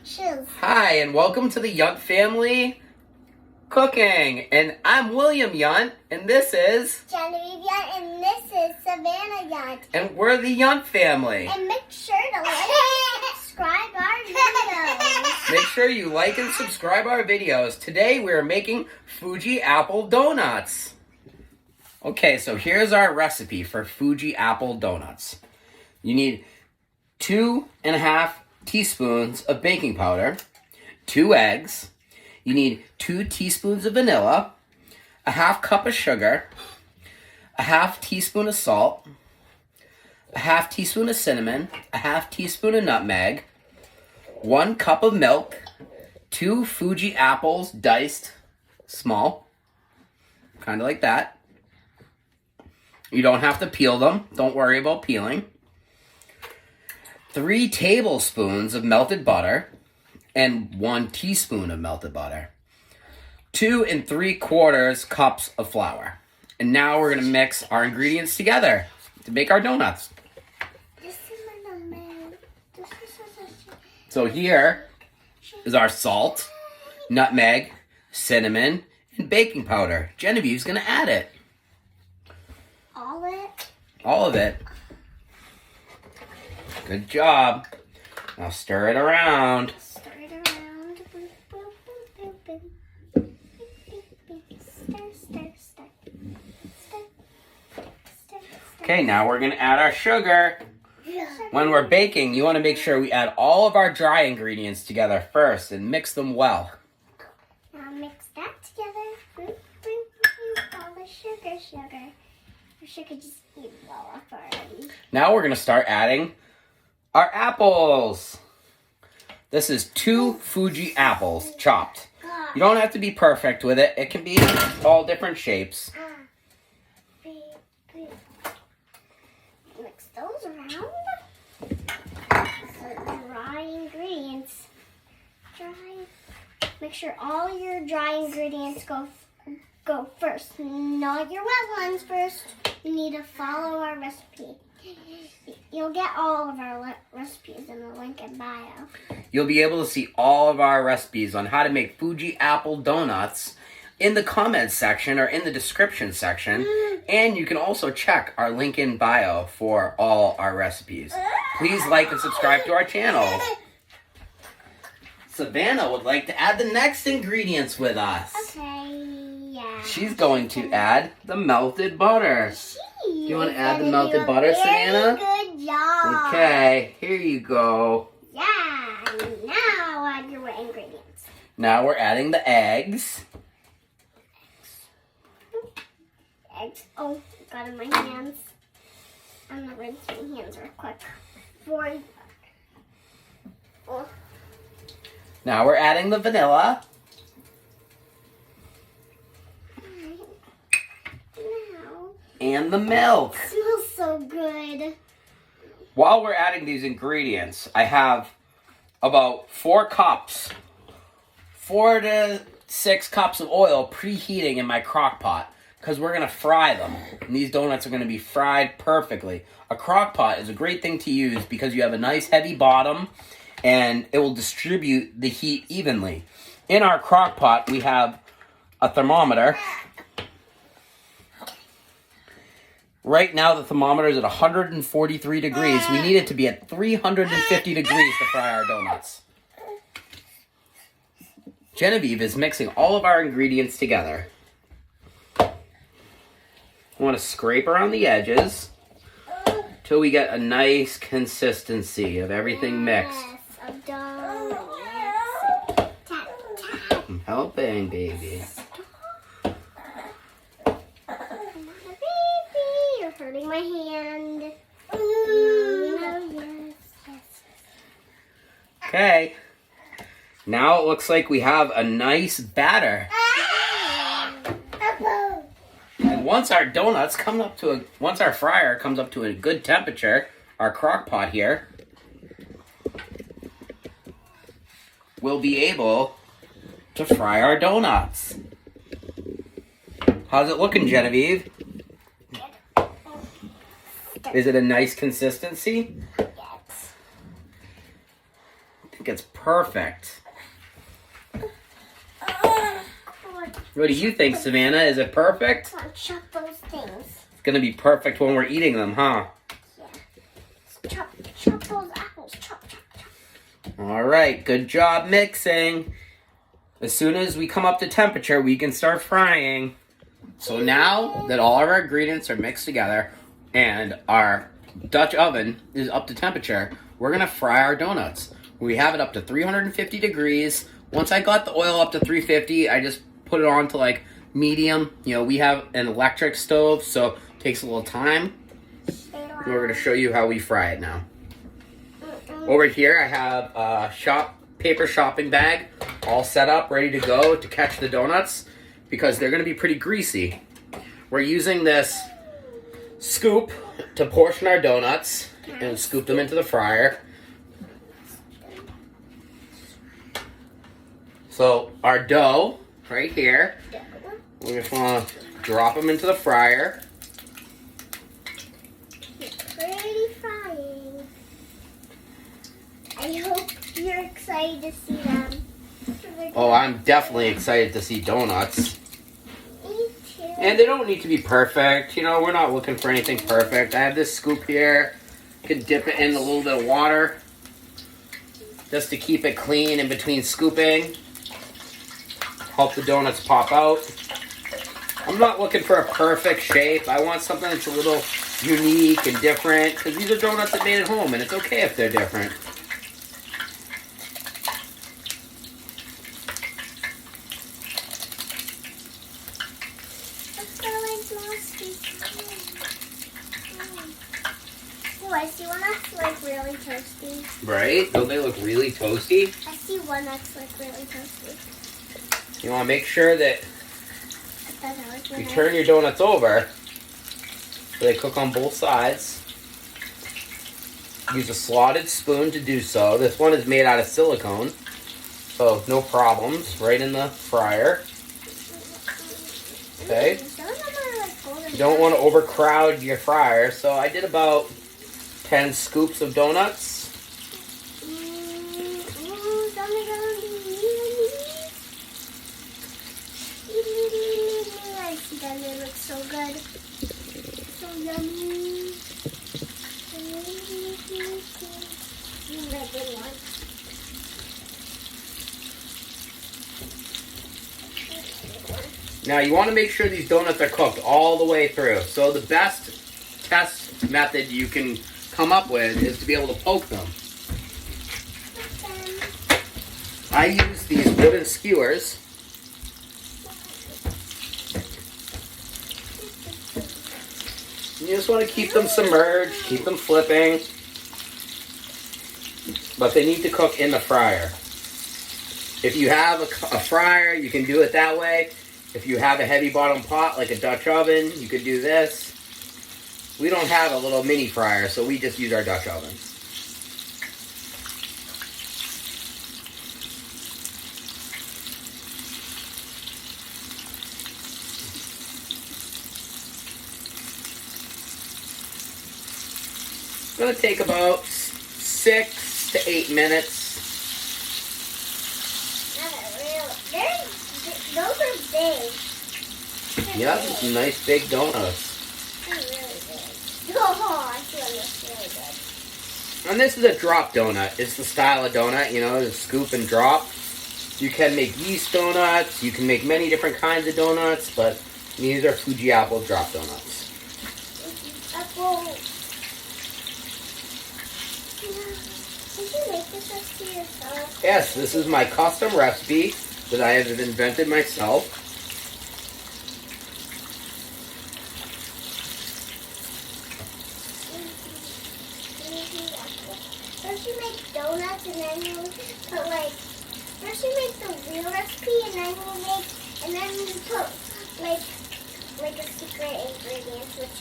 Shoes. Hi, and welcome to the Yunt family cooking. And I'm William Yunt, and this is... Genevieve Yunt, and this is Savannah Yunt. And we're the Yunt family. And make sure to like and subscribe our videos. Make sure you like and subscribe our videos. Today we're making Fuji apple donuts. Okay, so here's our recipe for Fuji apple donuts. You need 2.5 teaspoons of baking powder, 2 eggs. You need 2 teaspoons of vanilla, a half cup of sugar, a half teaspoon of salt, a half teaspoon of cinnamon, a half teaspoon of nutmeg, 1 cup of milk, 2 Fuji apples diced small, kind of like that. You don't have to peel them. Don't worry about peeling. 3 tablespoons of melted butter and 1 teaspoon of melted butter. 2 3/4 cups of flour. And now we're going to mix our ingredients together to make our donuts. So here is our salt, nutmeg, cinnamon, and baking powder. Genevieve's going to add it. All it. All of it. Good job. Now stir it around. Stir it around. Boop, boop, boop, boop, boop. Stir. Okay, now we're going to add our sugar. When we're baking, you want to make sure we add all of our dry ingredients together first and mix them well. Now mix that together. Boop, boop, boop. All the sugar. The sugar just eat well up already. Now we're going to start adding our apples. This is 2 Fuji apples chopped. You don't have to be perfect with it. It can be all different shapes. Mix those around. So dry ingredients. Make sure all your dry ingredients go first. Not your wet ones first. You need to follow our recipe. You'll get all of our recipes in the link in bio. You'll be able to see all of our recipes on how to make Fuji apple donuts in the comments section or in the description section. And you can also check our link in bio for all our recipes. Please like and subscribe to our channel. Savannah would like to add the next ingredients with us. Okay, yeah. She's going to add the melted butter. Do you want to add the melted butter, Savannah? Good job. Okay, here you go. Yeah, now add your wet ingredients. Now we're adding the eggs. Eggs. Oh, got in my hands. I'm gonna rinse my hands real quick. Oh. Now we're adding the vanilla. And the milk. It smells so good. While we're adding these ingredients, I have about 4 to 6 cups of oil preheating in my crock pot because we're going to fry them. And these donuts are going to be fried perfectly. A crock pot is a great thing to use because you have a nice heavy bottom and it will distribute the heat evenly. In our crock pot, we have a thermometer. Right now, the thermometer is at 143 degrees. We need it to be at 350 degrees to fry our donuts. Genevieve is mixing all of our ingredients together. I want to scrape around the edges till we get a nice consistency of everything mixed. Yes, I'm done. Yes. Tap, tap. I'm helping, baby. You're hurting my hand. Yes. Okay. Now it looks like we have a nice batter. And once our fryer comes up to a good temperature, our crock pot here, we'll be able to fry our donuts. How's it looking, Genevieve? Is it a nice consistency? Yes. think it's perfect. What do you think, Savannah? Is it perfect? Come on, chop those things. It's gonna be perfect when we're eating them, huh? Yeah. Chop those apples. Chop. All right, good job mixing. As soon as we come up to temperature, we can start frying. So now that all of our ingredients are mixed together and our Dutch oven is up to temperature, we're gonna fry our donuts. We have it up to 350 degrees. Once I got the oil up to 350, I just put it on to like medium. You know, we have an electric stove, so it takes a little time. We're gonna show you how we fry it now. Over here, I have a paper shopping bag all set up, ready to go to catch the donuts because they're gonna be pretty greasy. We're using this scoop to portion our donuts and scoop them into the fryer. So our dough, right here, we just want to drop them into the fryer. Pretty frying. I hope you're excited to see them. Oh, I'm definitely excited to see donuts. Me too. And they don't need to be perfect. You know, we're not looking for anything perfect. I have this scoop here. You can dip it in a little bit of water just to keep it clean in between scooping. Help the donuts pop out. I'm not looking for a perfect shape. I want something that's a little unique and different because these are donuts that made at home and it's okay if they're different. Oh, I see one that's like really toasty. Right? Don't they look really toasty? I see one that's like really toasty. You want to make sure that You you turn your donuts over so they cook on both sides. Use a slotted spoon to do so. This one is made out of silicone, so no problems. Right in the fryer. Okay. You don't want to overcrowd your fryer, so I did about 10 scoops of donuts. I see that they look so good. So yummy. Now you want to make sure these donuts are cooked all the way through. So the best test method you can come up with is to be able to poke them. I use these wooden skewers. You just want to keep them submerged, keep them flipping. But they need to cook in the fryer. If you have a fryer, you can do it that way. If you have a heavy bottom pot like a Dutch oven, you could do this. We don't have a little mini fryer, so we just use our Dutch oven. It's going to take about 6 to 8 minutes. Those are big. Yeah, some nice big donuts. They're really big. Oh, I feel this really good. And this is a drop donut. It's the style of donut, you know, the scoop and drop. You can make yeast donuts. You can make many different kinds of donuts, but these are Fuji apple drop donuts. Apple. Did you make this recipe yourself? Yes, this is my custom recipe that I have invented myself. First you make donuts and then you put first you make the real recipe and then you put like a secret ingredient, which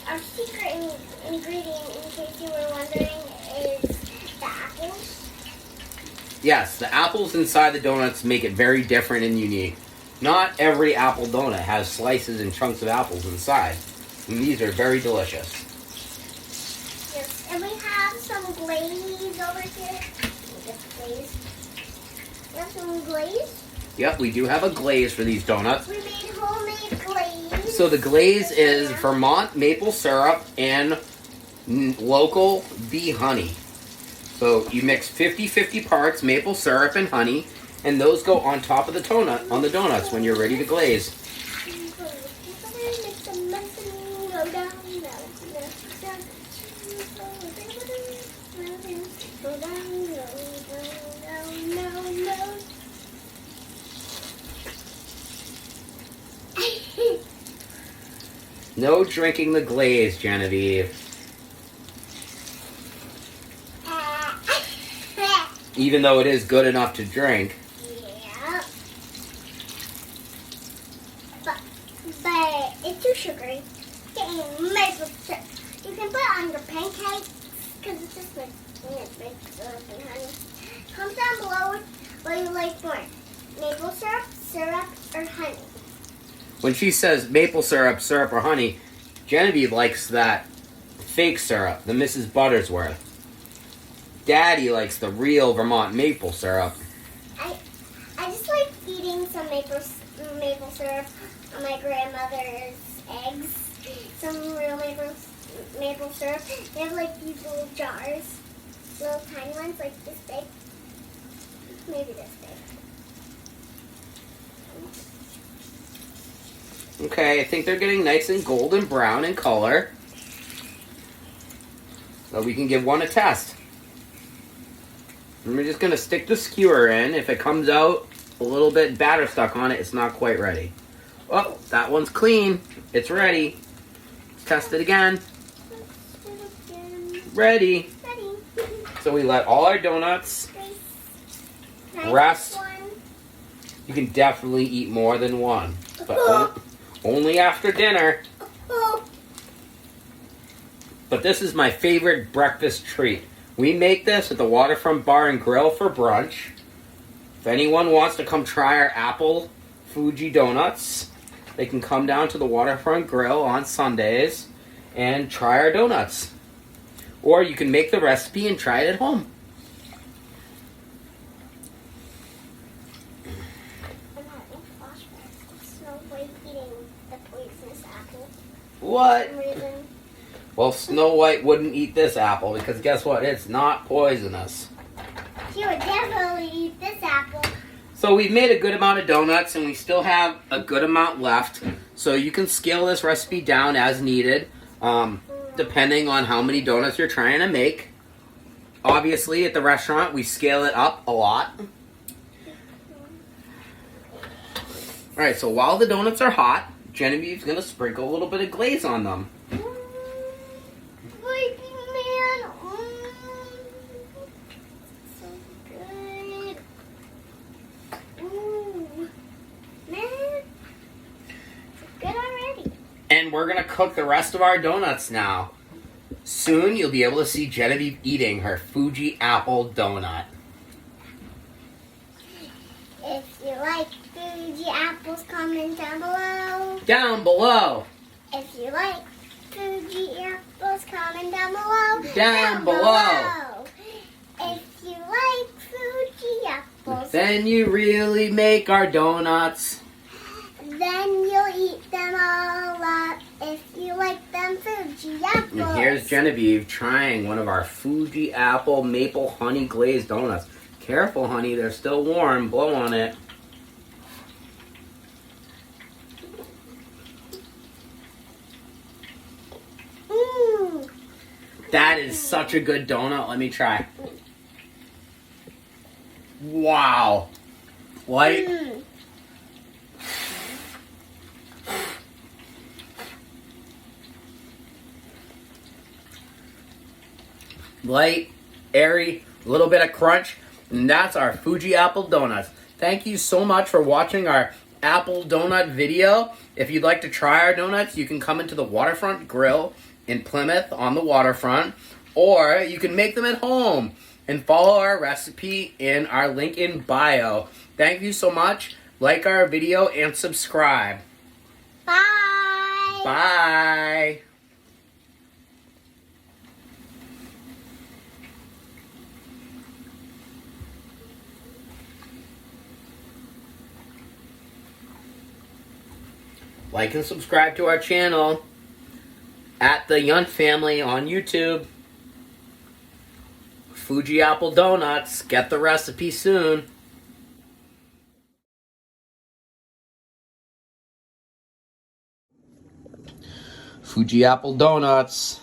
our secret ingredient, in case you were wondering, is the apples. Yes, the apples inside the donuts make it very different and unique. Not every apple donut has slices and chunks of apples inside. And these are very delicious. Yes, and we have some glaze over here. Glaze. have some glaze. Yep, we do have a glaze for these donuts. We made homemade glaze. So the glaze is Vermont maple syrup and local bee honey. So you mix 50-50 parts maple syrup and honey, and those go on top of the donuts when you're ready to glaze. No drinking the glaze, Genevieve. Even though it is good enough to drink. Yeah. But it's too sugary. Getting maple syrup. You can put it on your pancakes because it's just like maple syrup and honey. Comment down below what you like more. Maple syrup, or honey. When she says maple syrup, or honey, Genevieve likes that fake syrup, the Mrs. Buttersworth. Daddy likes the real Vermont maple syrup. I just like eating some maple syrup on my grandmother's eggs. Some real maple syrup. They have like these little jars, little tiny ones, like this big. Maybe this big. Okay, I think they're getting nice and golden brown in color. So we can give one a test. And we're just going to stick the skewer in. If it comes out a little bit batter stuck on it, it's not quite ready. Oh, that one's clean. It's ready. Let's test it again. Ready. So we let all our donuts rest. You can definitely eat more than one, but only after dinner. But this is my favorite breakfast treat. We make this at the Waterfront Bar and Grill for brunch. If anyone wants to come try our apple Fuji donuts, they can come down to the Waterfront Grill on Sundays and try our donuts. Or you can make the recipe and try it at home. I'm having flashbacks of Snow White eating the poisonous apple. What? For some reason. Well, Snow White wouldn't eat this apple because guess what? It's not poisonous. She would definitely eat this apple. So we've made a good amount of donuts and we still have a good amount left. So you can scale this recipe down as needed, depending on how many donuts you're trying to make. Obviously, at the restaurant, we scale it up a lot. Alright, so while the donuts are hot, Genevieve's going to sprinkle a little bit of glaze on them. And we're going to cook the rest of our donuts now. Soon you'll be able to see Genevieve eating her Fuji apple donut. If you like Fuji apples, comment down below. Down below. If you like Fuji apples, comment down below. Down below. If you like Fuji apples, Then you really make our donuts. then you'll eat them all up. If you like them Fuji apples. And here's Genevieve trying one of our Fuji apple maple honey glazed donuts. Careful, honey, they're still warm. Blow on it. Mmm. That is such a good donut. Let me try. Wow. Light. Mm. Light, airy, a little bit of crunch, and that's our Fuji apple donuts. Thank you so much for watching our apple donut video. If you'd like to try our donuts, you can come into the Waterfront Grill in Plymouth on the waterfront, or you can make them at home and follow our recipe in our link in bio. Thank you so much. Like our video and subscribe. Bye. Bye. Like and subscribe to our channel at the Yunt Family on YouTube. Fuji Apple Donuts. Get the recipe soon. Fuji Apple Donuts.